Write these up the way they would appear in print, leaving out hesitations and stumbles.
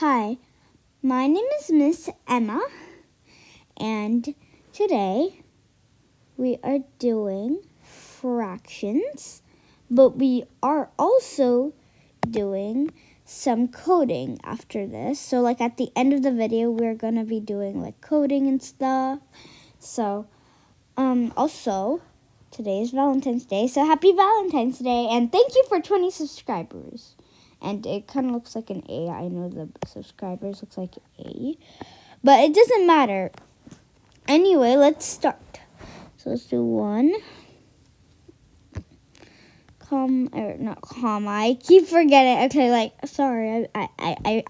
Hi, my name is Miss Emma, and today we are doing fractions, but we are also doing some coding after this. So like at the end of the video, we're going to be doing like coding and stuff. So also today is Valentine's Day, so happy Valentine's Day, and thank you for 20 subscribers. And it kind of looks like an A. I know the subscribers looks like A, but it doesn't matter. Anyway, let's start. So let's do one not comma. I keep forgetting. Okay, sorry. I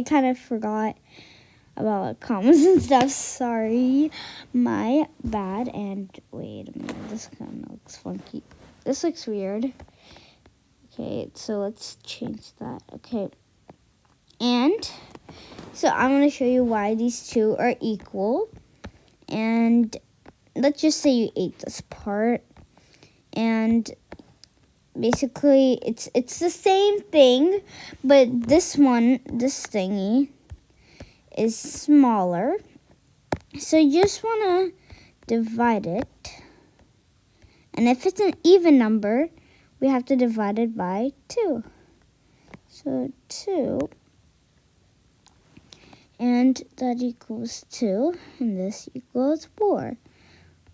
kind of forgot about commas and stuff. Sorry, my bad. And wait a minute, this kind of looks funky. This looks weird. Okay, so let's change that. Okay, and so I'm going to show you why these two are equal. And let's just say you ate this part. And basically, it's the same thing, but this thingy is smaller. So you just want to divide it. And if it's an even number, we have to divide it by 2. So 2, and that equals 2, and this equals 4.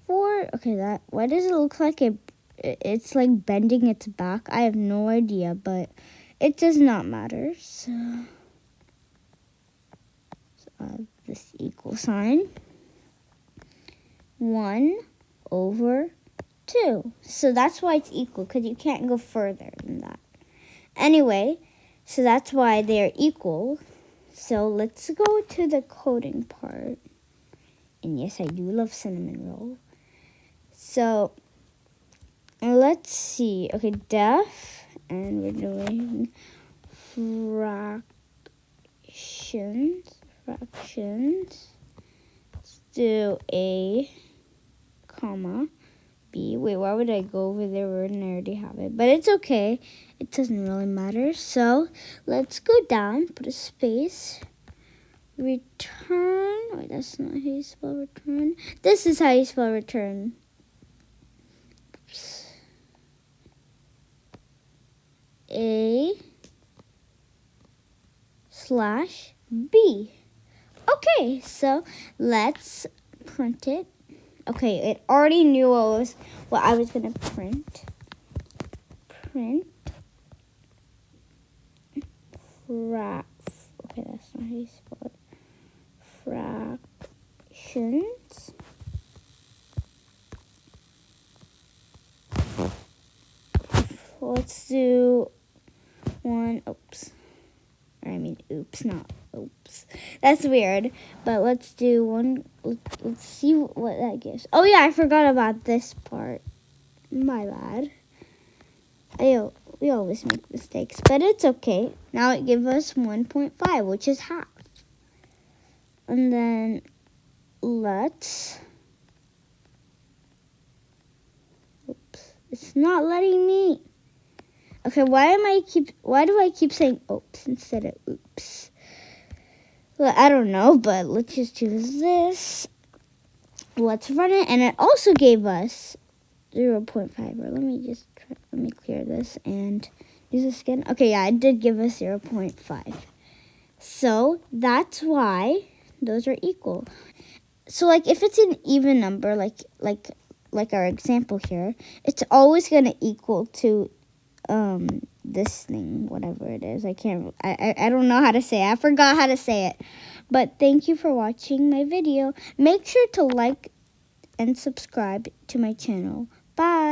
4, okay, why does it look like it's like bending its back? I have no idea, but it does not matter. So I have this equal sign. 1 over 2. So that's why it's equal, because you can't go further than that. Anyway, so that's why they're equal. So let's go to the coding part. And yes, I do love cinnamon roll. So let's see. Okay, def, and we're doing fractions. Let's do a comma. B. Wait, why would I go over there when I already have it? But it's okay. It doesn't really matter. So let's go down, put a space, return. Wait, that's not how you spell return. This is how you spell return. Oops. A/B. Okay, so let's print it. Okay, it already knew what I was going to print. Print. Okay, that's not how you spell it. Fractions. Let's do one. Oops. Oops, not oops. That's weird. But let's do one. Let's see what that gives. Oh, yeah, I forgot about this part. My bad. We always make mistakes, but it's okay. Now it gives us 1.5, which is half. And then oops. It's not letting me. Okay, why do I keep saying oops instead of oops? Well, I don't know, but let's just do this. Let's run it, and it also gave us 0.5. Or let me clear this and use this again. Okay, yeah, it did give us 0.5. So that's why those are equal. So like if it's an even number, like our example here, it's always gonna equal to this thing, whatever it is. I don't know how to say it. I forgot how to say it. But thank you for watching my video. Make sure to like and subscribe to my channel. Bye.